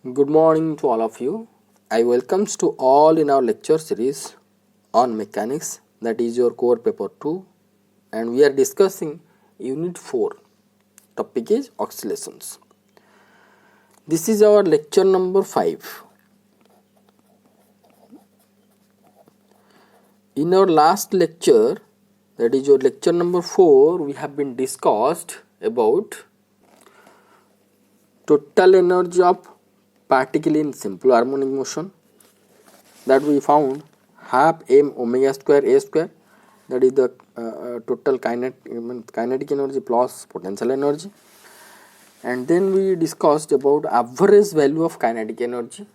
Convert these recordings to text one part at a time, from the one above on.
Good morning to all of you. I welcomes to all in our lecture series on mechanics, that is your core paper 2, and we are discussing unit 4. Topic is oscillations. This is our lecture number 5. In our last lecture, that is your lecture number 4, we have been discussed about total energy of particle in simple harmonic motion, that we found half m omega square a square, that is the total kinetic energy plus potential energy. And then we discussed about average value of kinetic energy.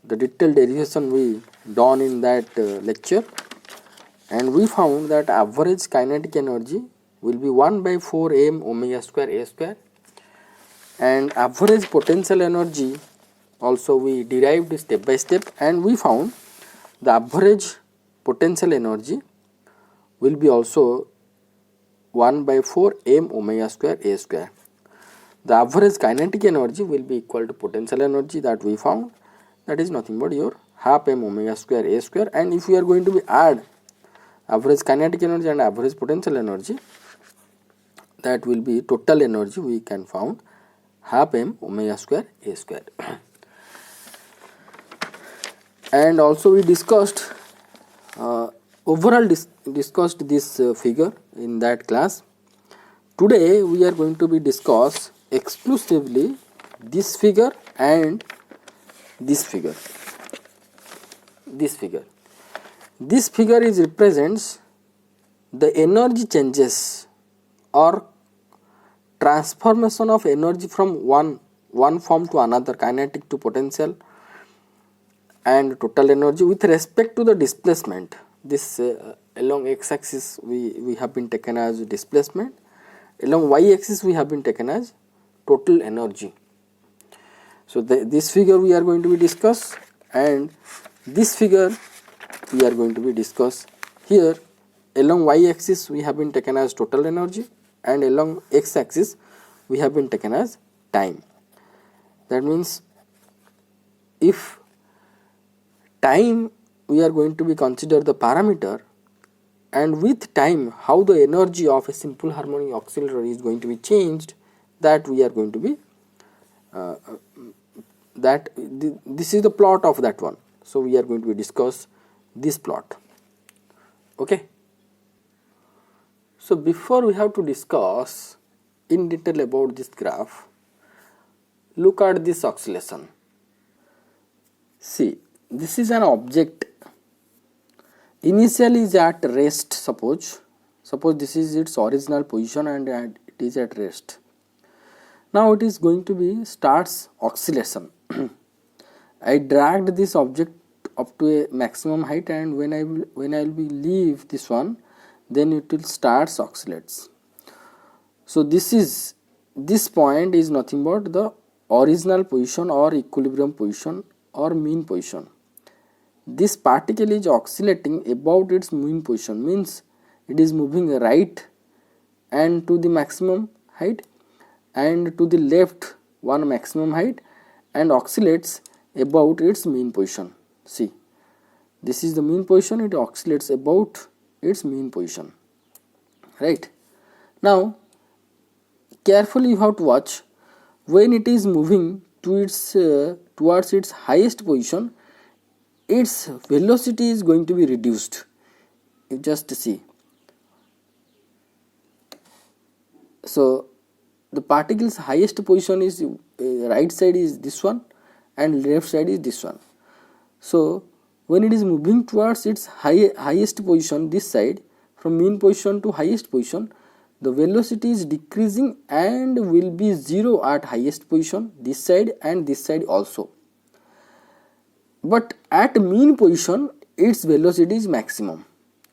The detailed derivation we done in that lecture, and we found that average kinetic energy will be 1 by 4 m omega square a square, and average potential energy also we derived step by step, and we found the average potential energy will be also 1 by 4 m omega square a square. The average kinetic energy will be equal to potential energy that we found, that is nothing but your half m omega square a square. And if we are going to be add average kinetic energy and average potential energy, that will be total energy we can found half m omega square a square. And also we discussed overall discussed this figure in that class. Today we are going to be discuss exclusively this figure and this figure. This figure is represents the energy changes or transformation of energy from one form to another, kinetic to potential, and total energy with respect to the displacement. This along x-axis we have been taken as displacement, along y-axis we have been taken as total energy. So this figure we are going to be discuss, and this figure we are going to be discuss. Here along y-axis we have been taken as total energy, and along x-axis we have been taken as time. That means if time we are going to be consider the parameter, and with time how the energy of a simple harmonic oscillator is going to be changed, that we are going to be this is the plot of that one. So we are going to be discuss this plot. Okay. So before we have to discuss in detail about this graph, look at this oscillation. See, this is an object initially is at rest. Suppose this is its original position and it is at rest. Now it is going to be starts oscillation. I dragged this object up to a maximum height, and when I will be leave this one, then it will starts oscillates. So this point is nothing but the original position or equilibrium position or mean position. This particle is oscillating about its mean position, means it is moving right and to the maximum height, and to the left one maximum height, and oscillates about its mean position. See, this is the mean position, it oscillates about its mean position, right? Now carefully you have to watch. When it is moving to its towards its highest position, its velocity is going to be reduced. You just see. So the particle's highest position is right side is this one and left side is this one. So when it is moving towards its highest position, this side, from mean position to highest position, the velocity is decreasing and will be 0 at highest position, this side and this side also. But at mean position its velocity is maximum,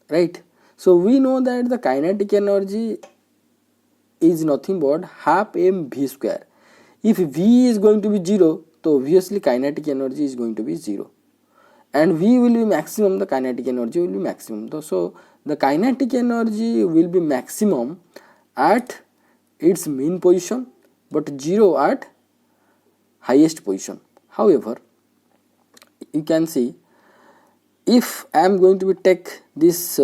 right? So we know that the kinetic energy is nothing but half m v square. If v is going to be 0, so obviously kinetic energy is going to be 0, and v will be maximum, the kinetic energy will be maximum. So the kinetic energy will be maximum at its mean position, but 0 at highest position. However, you can see if I am going to be take this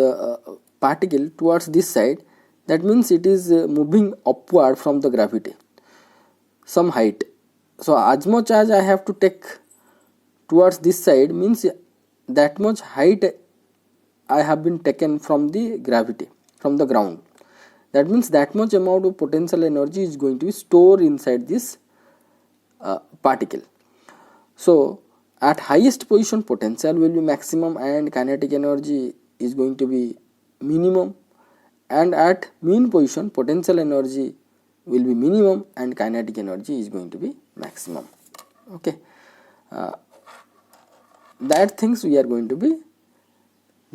particle towards this side, that means it is moving upward from the gravity some height. So as much as I have to take towards this side means that much height I have been taken from the gravity, from the ground. That means that much amount of potential energy is going to be stored inside this particle. So at highest position potential will be maximum and kinetic energy is going to be minimum, and at mean position potential energy will be minimum and kinetic energy is going to be maximum. Okay, that things we are going to be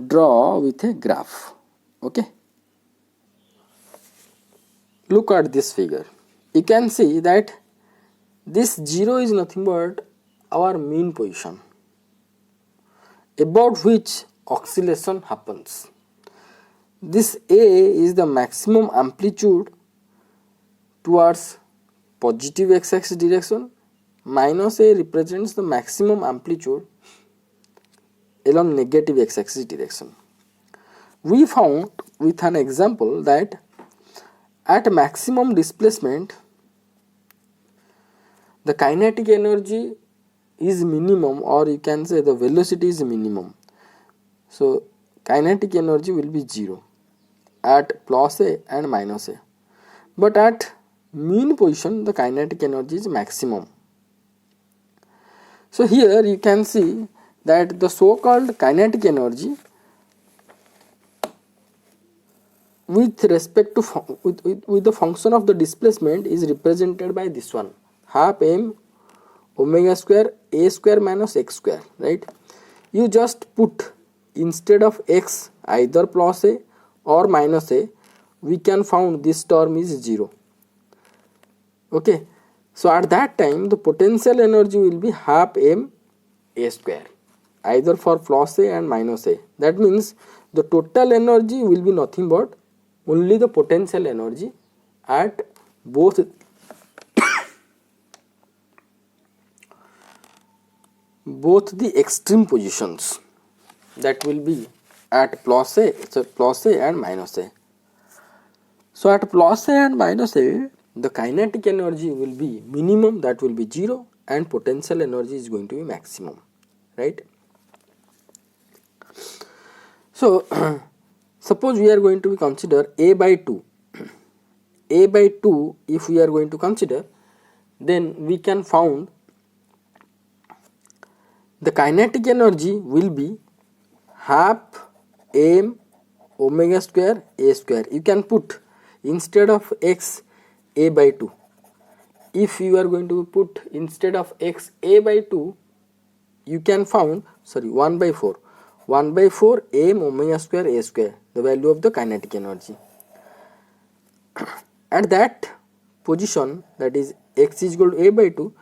draw with a graph. Okay, look at this figure. You can see that this 0 is nothing but our mean position about which oscillation happens. This A is the maximum amplitude towards positive x-axis direction, minus A represents the maximum amplitude along negative x-axis direction. We found with an example that at maximum displacement the kinetic energy is minimum, or you can say the velocity is minimum. So kinetic energy will be 0 at plus A and minus A, but at mean position the kinetic energy is maximum. So here you can see that the so called kinetic energy with respect to with the function of the displacement is represented by this one, half m omega square a square minus x square, right? You just put instead of x either plus a or minus a, we can found this term is 0. Okay, so at that time the potential energy will be half m a square either for plus a and minus a. That means the total energy will be nothing but only the potential energy at both the extreme positions, that will be at plus a, so plus a and minus a. So at plus a and minus a the kinetic energy will be minimum, that will be 0, and potential energy is going to be maximum, right? So suppose we are going to consider a by 2. A by 2 if we are going to consider, then we can found the kinetic energy will be half m omega square a square. You can put instead of x a by 2. If you are going to put instead of x a by 2, you can found 1 by 4 m omega square a square, the value of the kinetic energy. At that position, that is x is equal to a by 2,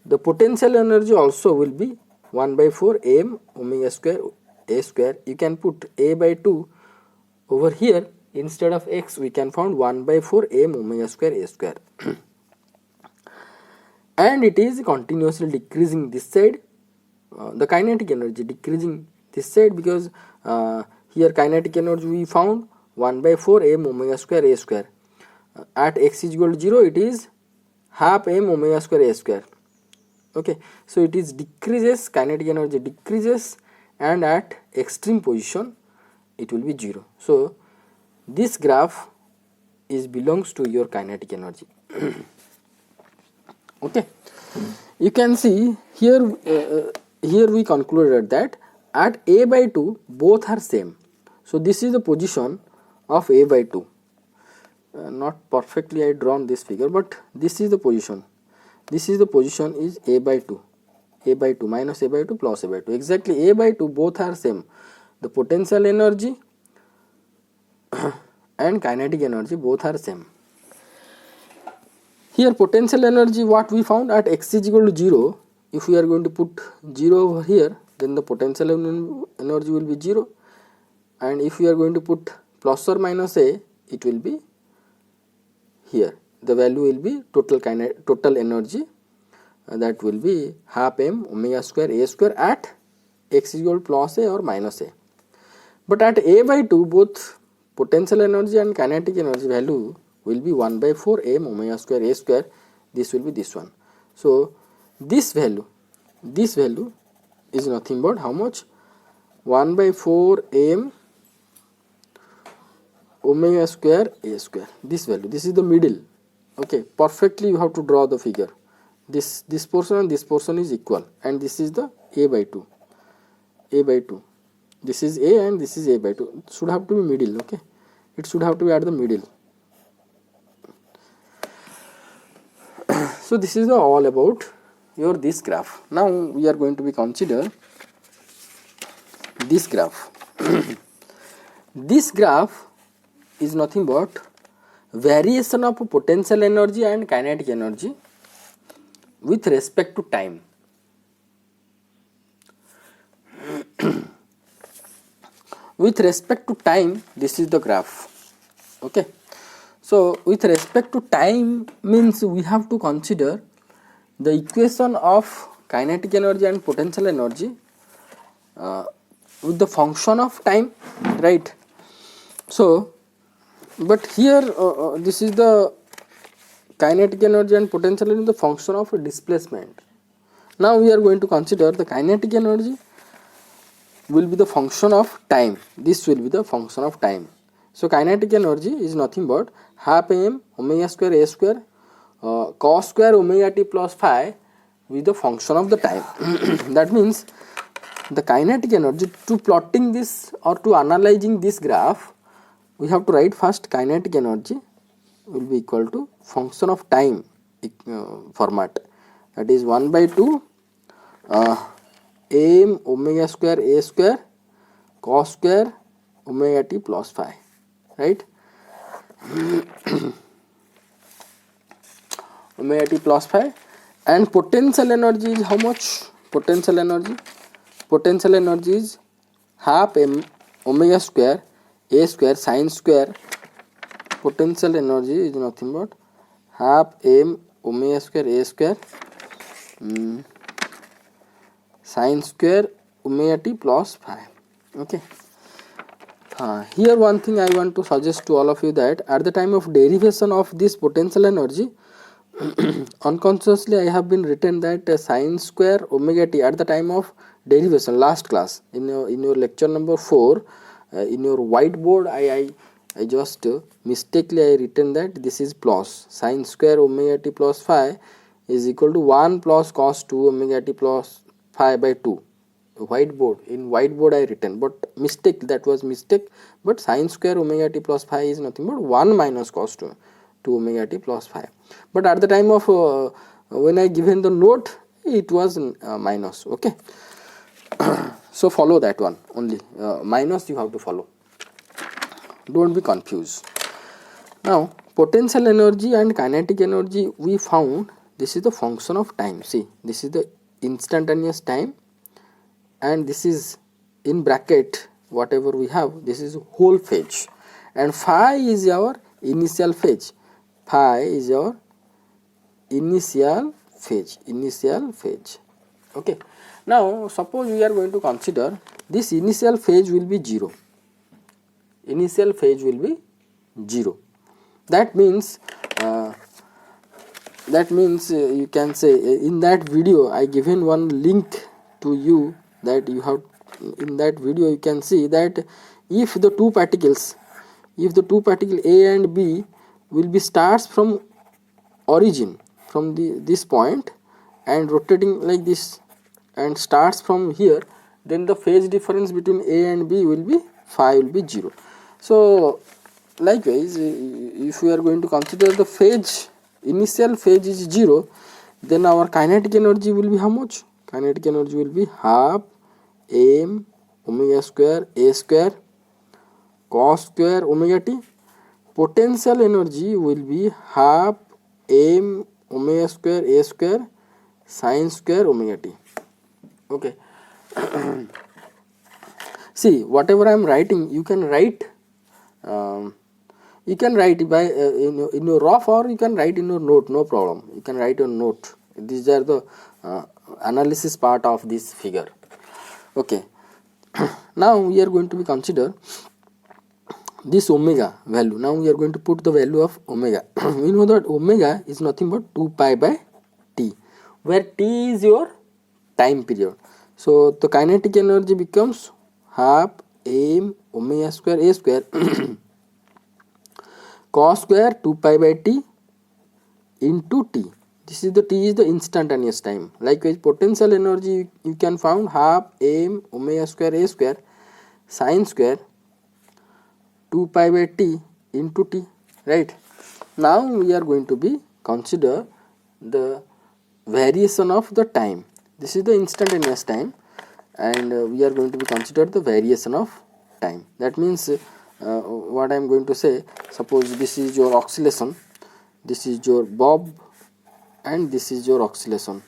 the potential energy also will be 1 by 4 m omega square a square. You can put a by 2 over here, instead of x we can found 1 by 4 m omega square a square. And it is continuously decreasing this side, the kinetic energy decreasing this side, because here kinetic energy we found 1 by 4 m omega square a square. At x is equal to 0 it is half m omega square a square. Okay, so it is decreases, kinetic energy decreases, and at extreme position it will be 0. So this graph is belongs to your kinetic energy. Okay, you can see here here we concluded that at a by 2 both are same. So this is the position of a by 2. Not perfectly I drawn this figure, but this is the position. This is the position is a by 2 minus a by 2 plus a by 2. Exactly a by 2 both are same. The potential energy and kinetic energy both are same. Here potential energy what we found at x is equal to 0. If we are going to put 0 over here, then the potential energy will be 0, and if we are going to put plus or minus a, it will be here. The value will be total energy that will be half m omega square a square at x is equal to plus a or minus a. But at a by 2, both potential energy and kinetic energy value will be 1 by 4 m omega square a square. This will be this one. So this value is nothing but how much? 1 by 4 m omega square a square. This value, this is the middle. Okay, perfectly you have to draw the figure. This portion and this portion is equal, and this is the a by 2. This is a and this is a by 2. It should have to be middle. Okay, it should have to be at the middle. So this is the all about your this graph. Now we are going to be consider this graph. This graph is nothing but variation of potential energy and kinetic energy with respect to time. With respect to time, this is the graph. Okay, so with respect to time means we have to consider the equation of kinetic energy and potential energy with the function of time, right? So but here this is the kinetic energy and potential energy, the function of a displacement. Now we are going to consider the kinetic energy will be the function of time. This will be the function of time. So kinetic energy is nothing but half m omega square a square cos square omega t plus phi with the function of the time. That means the kinetic energy, to plotting this or to analyzing this graph, we have to write first kinetic energy will be equal to function of time format, that is 1 by 2 m omega square a square cos square omega t plus phi, right? Omega t plus phi. And potential energy is how much? Potential energy is half m omega square a square sin square. Potential energy is nothing but half m omega square a square sin square omega t plus phi. Okay. Here one thing I want to suggest to all of you, that at the time of derivation of this potential energy, unconsciously I have been written that sin square omega t at the time of derivation, last class in your lecture number 4, in your whiteboard I just mistakenly I written that this is plus sin square omega t plus phi is equal to 1 plus cos 2 omega t plus phi by 2. Whiteboard I written, but mistake, that was mistake. But sin square omega t plus phi is nothing but 1 minus cos 2 omega t plus phi. But at the time of when I given the note, it was minus. Okay. So follow that one only, minus you have to follow, don't be confused. Now potential energy and kinetic energy we found, this is the function of time. See, this is the instantaneous time, and this is in bracket whatever we have, this is whole phase, and phi is our initial phase. Initial phase. Okay. Now suppose we are going to consider this initial phase will be 0. That means you can say, in that video I given one link to you, that you have, in that video you can see that if the two particles A and B will be starts from origin, from this point, and rotating like this and starts from here, then the phase difference between A and B will be phi will be 0. So likewise, if we are going to consider the phase, initial phase is 0, then our kinetic energy will be how much? Kinetic energy will be half m omega square a square cos square omega t. Potential energy will be half m omega square a square sin square omega t. Okay. See, whatever I am writing, you can write by in your rough, or you can write in your note, no problem. You can write your note these are the analysis part of this figure. Okay. Now we are going to be consider this omega value. Now we are going to put the value of omega. We know that omega is nothing but 2 pi by t, where t is your time period. So the kinetic energy becomes half m omega square a square cos square 2 pi by t into t. This is the t is the instantaneous time. Likewise, potential energy you can found half m omega square a square sin square 2 pi by t into t, right? Now we are going to be consider the variation of the time. This is the instantaneous time, and we are going to be consider the variation of time. That means what I am going to say, suppose this is your oscillation, this is your bob, and this is your oscillation.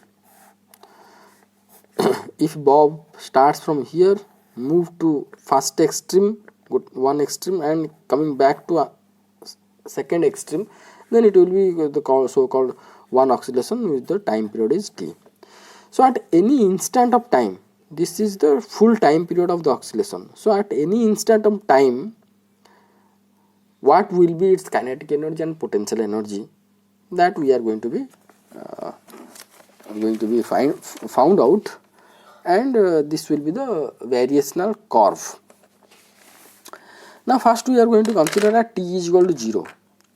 If bob starts from here, move to first extreme, one extreme, and coming back to a second extreme, then it will be the so called one oscillation with the time period is t. So at any instant of time, this is the full time period of the oscillation. So at any instant of time, what will be its kinetic energy and potential energy, that we are going to be found out, and this will be the variational curve. Now first we are going to consider at t is equal to 0.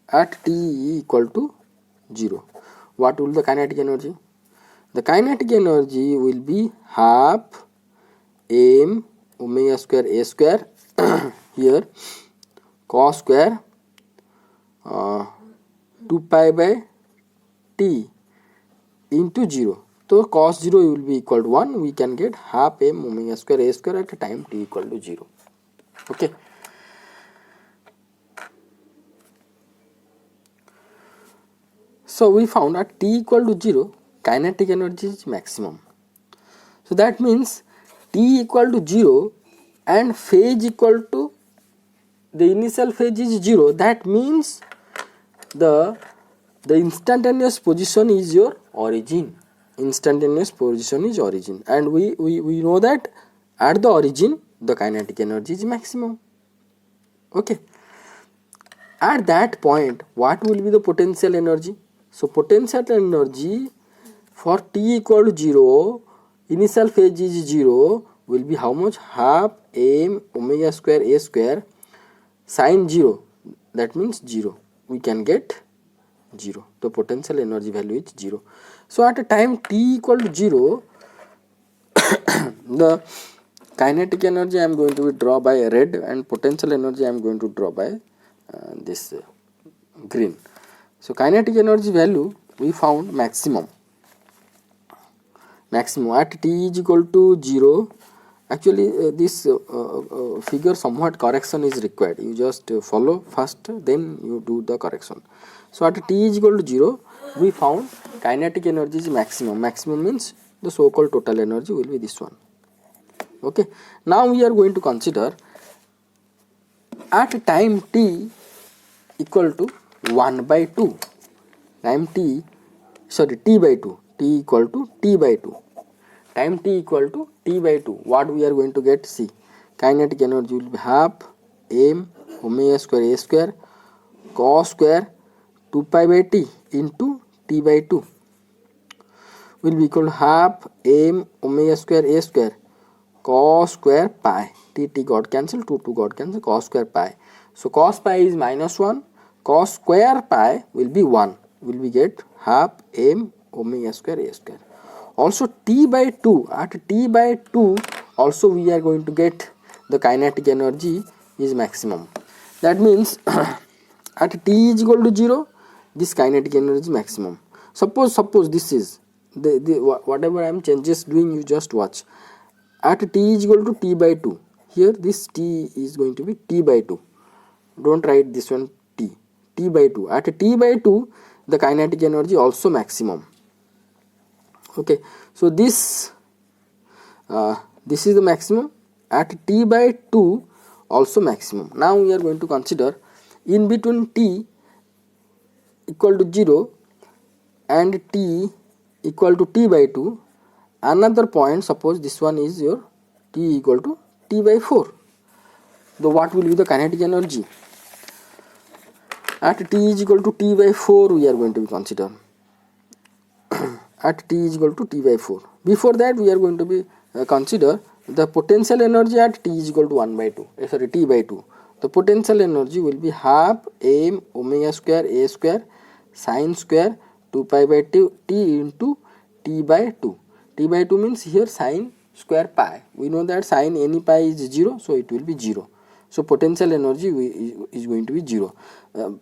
At t equal to 0, what will the kinetic energy? The kinetic energy will be half m omega square a square here cos square 2 pi by t into 0. So cos 0 will be equal to 1. We can get half m omega square a square at a time t equal to 0. Okay. So we found at t equal to 0, kinetic energy is maximum. So that means t equal to 0 and phase equal to the initial phase is 0. That means the instantaneous position is your origin. Instantaneous position is origin, and we know that at the origin the kinetic energy is maximum. Okay. At that point, what will be the potential energy? So potential energy for t equal to 0, initial phase is 0, will be how much? Half m omega square a square sin 0, that means 0. We can get 0. The potential energy value is 0. So at a time t equal to 0, the kinetic energy I am going to draw by red, and potential energy I am going to draw by this green. So kinetic energy value we found maximum at t is equal to 0. Actually this figure somewhat correction is required. You just follow first, then you do the correction. So at t is equal to 0, we found kinetic energy is maximum. Maximum means the so called total energy will be this one. Okay. Now we are going to consider at time t equal to 1 by 2, time t by 2, t equal to t by 2, time t equal to t by 2, what we are going to get? See, kinetic energy will be half m omega square a square cos square 2 pi by t into t by 2 will be equal to half m omega square a square cos square pi, t got cancelled, 2 got cancelled, cos square pi. So cos pi is minus 1, cos square pi will be 1, will we get half m omega square a square. Also t by 2, at t by 2 also we are going to get the kinetic energy is maximum. That means at t is equal to 0, this kinetic energy is maximum. Suppose this is the whatever I am changes doing, you just watch. At t is equal to t by 2, here this t is going to be t by 2. Don't write this one t by 2. At t by 2, the kinetic energy also maximum. Okay, so this is the maximum. At t by 2 also maximum. Now we are going to consider in between t equal to 0 and t equal to t by 2, another point, suppose this one is your t equal to t by 4. So what will be the kinetic energy? At t is equal to t by 4 we are going to be consider. At t is equal to t by 4. Before that we are going to be consider the potential energy at t is equal to 1 by 2, sorry, t by 2. The potential energy will be half m omega square a square sine square 2 pi by t into t by 2. T by 2 means here sine square pi. We know that sine any pi is 0, so it will be 0. So potential energy is going to be 0.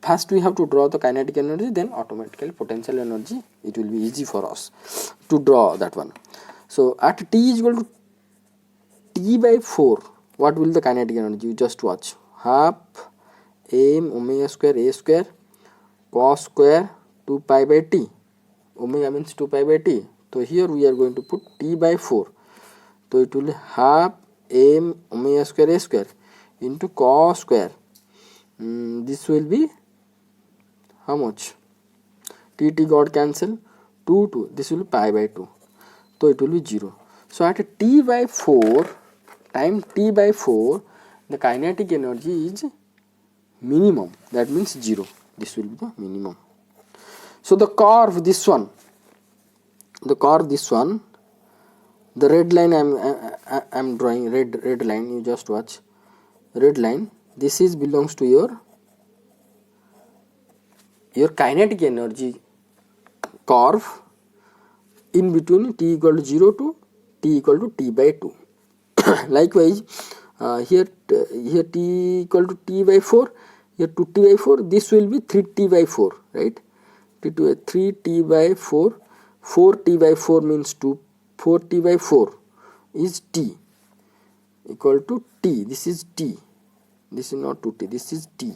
First we have to draw the kinetic energy, then automatically potential energy, it will be easy for us to draw that one. So at t is equal to t by 4, what will the kinetic energy? You just watch. Half m omega square a square cos square 2 pi by t. Omega means 2 pi by t. So here we are going to put t by 4. So it will be half m omega square a square into cos square. This will be how much? T got cancel. 2. This will be pi by 2. So it will be 0. So at t by 4 time t by 4, the kinetic energy is minimum. That means 0. This will be the minimum. So the curve this one, the red line I am drawing, red line, you just watch. Red line, this is belongs to your kinetic energy curve in between t equal to 0 to t equal to t by 2. Likewise, here t equal to t by 4, here 2t by 4, this will be 3t by 4, right? 3t by 4, 4t by 4 means 2, 4t by 4 is t equal to t. This is t. This is not 2t, this is t.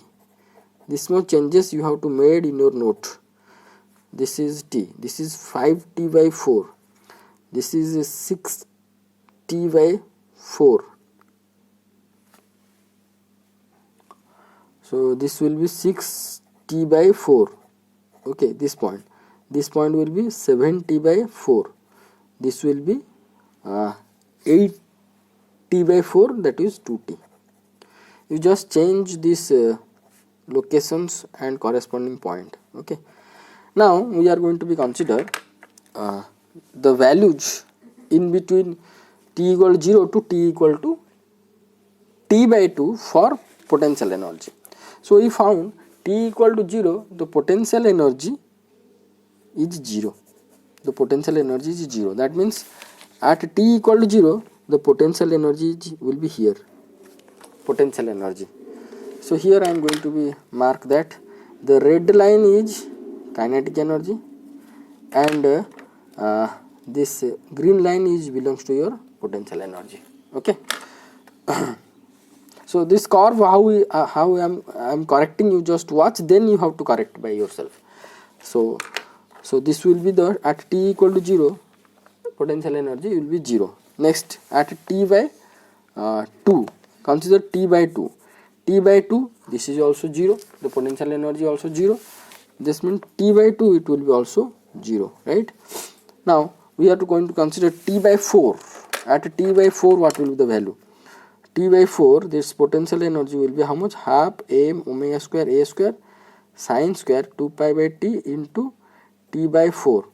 This much changes you have to made in your note. This is t. This is 5t by 4. This is 6t by 4. So this will be 6t by 4. Okay, this point will be 7t by 4. This will be 8t by 4, that is 2t. You just change these locations and corresponding point. Okay, now we are going to be consider the values in between t equal to 0 to t equal to t by 2 for potential energy. So we found t equal to 0, the potential energy is 0. The potential energy is 0. That means at t equal to 0, the potential energy will be here. Potential energy. So here I am going to be mark that the red line is kinetic energy and this green line is belongs to your potential energy. Okay. So this curve, how I am correcting, you just watch, then you have to correct by yourself. So this will be the at t equal to 0, potential energy will be 0. Next, at t by 2, consider t by 2. T by 2, this is also 0, the potential energy also 0. This means t by 2, it will be also 0, right? Now we are going to consider t by 4. At t by 4, what will be the value? T by 4, this potential energy will be how much? Half m omega square a square sine square 2 pi by t into t by 4.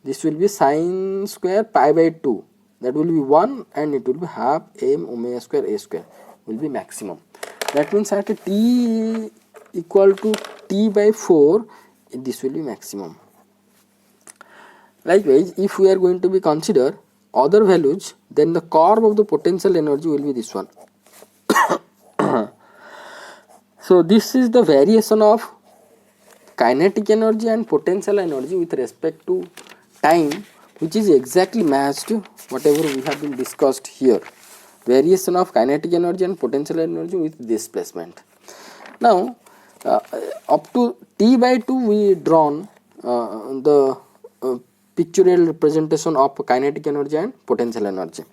This will be sine square pi by 2. That will be 1 and it will be half m omega square a square will be maximum. That means at t equal to t by 4, this will be maximum. Likewise, if we are going to be consider other values, then the curve of the potential energy will be this one. So this is the variation of kinetic energy and potential energy with respect to time, which is exactly matched whatever we have been discussed here. Variation of kinetic energy and potential energy with displacement. Now up to t by 2 we drawn the pictorial representation of kinetic energy and potential energy.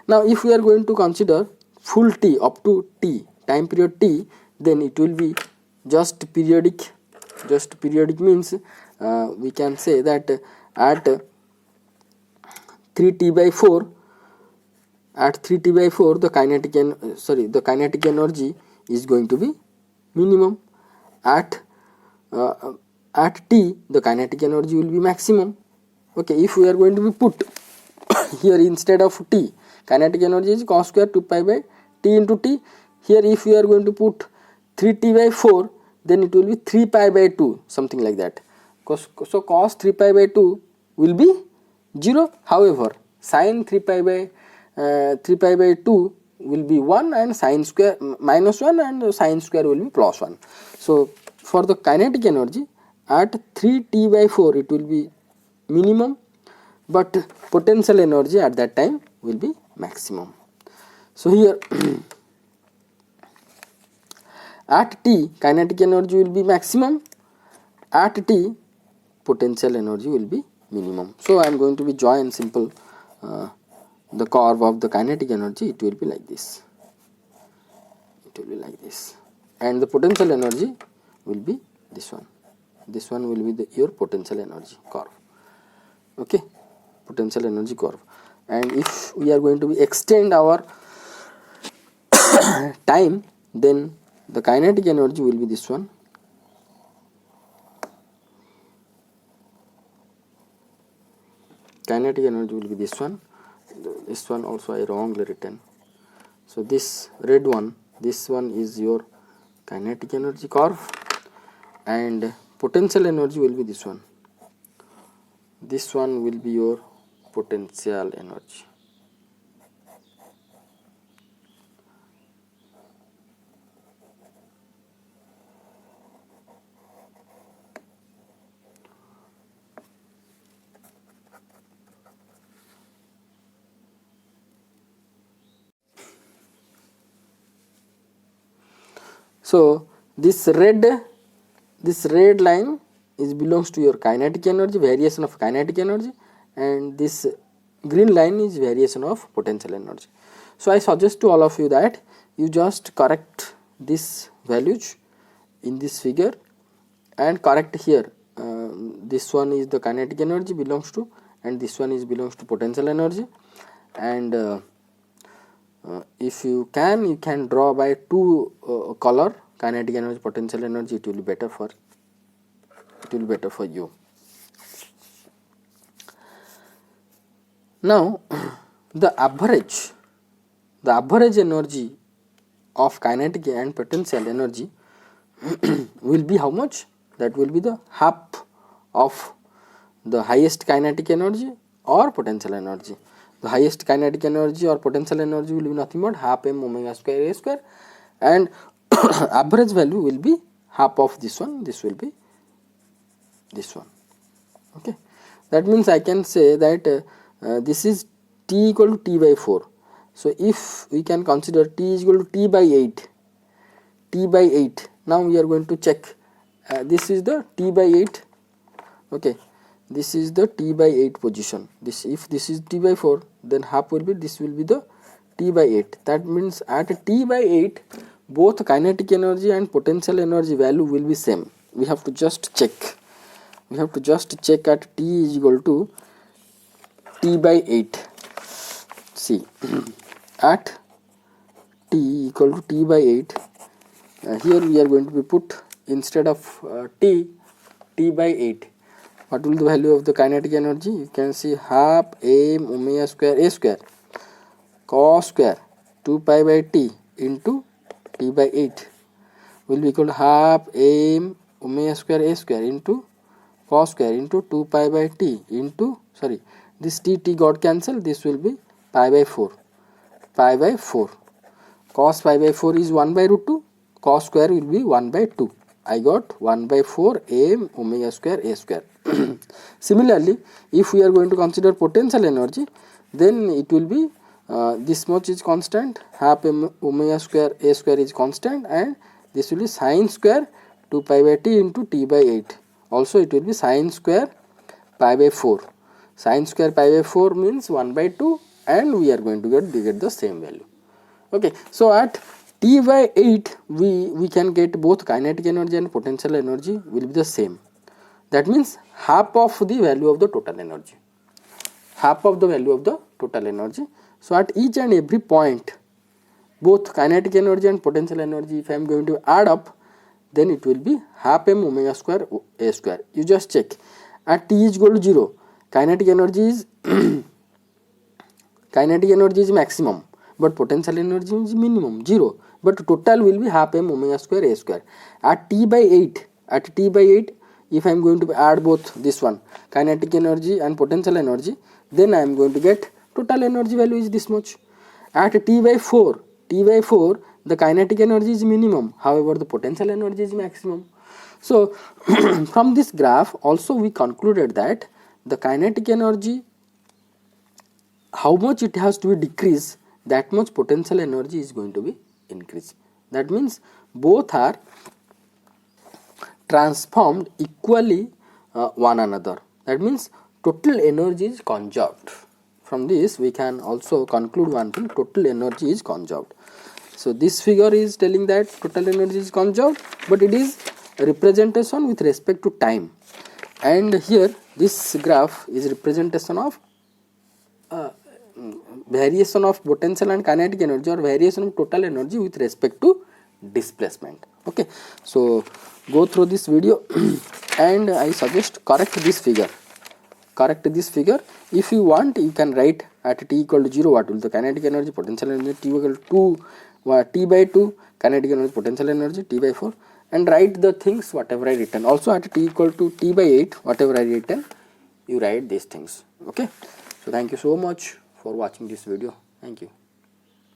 Now if we are going to consider full t up to t, time period t, then it will be just periodic. Just periodic means we can say that at 3t by 4, at 3t by 4 the kinetic energy is going to be minimum. At t the kinetic energy will be maximum. Okay, if we are going to be put here instead of t, kinetic energy is cos square 2 pi by t into t. Here if we are going to put 3t by 4, then it will be 3 pi by 2, something like that. So cos 3 pi by 2 will be 0. However, sin 3 pi by 2 will be 1, and sin square minus 1, and sin square will be plus 1. So for the kinetic energy at 3t by 4 it will be minimum, but potential energy at that time will be maximum. So here at t kinetic energy will be maximum, at t potential energy will be minimum. So I am going to be join simple the curve of the kinetic energy. It will be like this, and the potential energy will be this one will be your potential energy curve. Okay, potential energy curve. And if we are going to be extend our time, then the kinetic energy will be this one. Kinetic energy will be this one. This one also I wrongly written. So this red one, this one is your kinetic energy curve, and potential energy will be this one. This one will be your potential energy. So this red line is belongs to your kinetic energy, variation of kinetic energy, and this green line is variation of potential energy. So I suggest to all of you that you just correct these values in this figure and correct here. This one is the kinetic energy belongs to, and this one is belongs to potential energy. And if you can draw by two color, kinetic energy, potential energy. It will be better for you. Now the average energy of kinetic and potential energy will be how much? That will be the half of the highest kinetic energy or potential energy. The highest kinetic energy or potential energy will be nothing but half m omega square a square, and average value will be half of this one. This will be this one. Okay, that means I can say that this is t equal to t by 4. So if we can consider t is equal to t by 8, now we are going to check. This is the t by 8. Okay, this is the t by 8 position. If this is t by 4, then half will be, this will be the t by 8. That means at t by 8 both kinetic energy and potential energy value will be same. We have to just check. At t is equal to t by 8. See, at t equal to t by 8, here we are going to be put instead of t by 8. What will the value of the kinetic energy? You can see half m omega square a square cos square 2 pi by t into t by 8 will be equal to half m omega square a square into cos square into 2 pi by t into, this t got cancelled, this will be pi by 4. Cos pi by 4 is 1 by root 2, cos square will be 1 by 2. I got 1 by 4 m omega square a square. Similarly, if we are going to consider potential energy, then it will be this much is constant, half m omega square a square is constant, and this will be sin square 2 pi by t into t by 8. Also it will be sin square pi by 4. Sin square pi by 4 means 1 by 2, and we are going to get the same value. Okay, so at t by 8 we can get both kinetic energy and potential energy will be the same. That means half of the value of the total energy. half of the value of the total energy. So at each and every point, both kinetic energy and potential energy, if I am going to add up, then it will be half m omega square a square. You just check. At t is equal to 0, kinetic energy is kinetic energy is maximum, but potential energy is minimum 0. But total will be half m omega square a square. At t by 8, if I am going to add both this one, kinetic energy and potential energy, then I am going to get total energy value is this much. At t by 4, the kinetic energy is minimum, however the potential energy is maximum. So from this graph also we concluded that the kinetic energy, how much it has to be decreased, that much potential energy is going to be increased. That means both are transformed equally one another. That means total energy is conserved. From this we can also conclude one thing, total energy is conserved. So this figure is telling that total energy is conserved, but it is a representation with respect to time, and here this graph is representation of variation of potential and kinetic energy, or variation of total energy with respect to displacement. Okay, so go through this video and I suggest correct this figure. If you want, you can write at t equal to 0 what will the kinetic energy, potential energy, t equal to 2 t by 2 kinetic energy, potential energy, t by 4, and write the things whatever I written. Also at t equal to t by 8 whatever I written, you write these things. Okay, so thank you so much for watching this video. Thank you.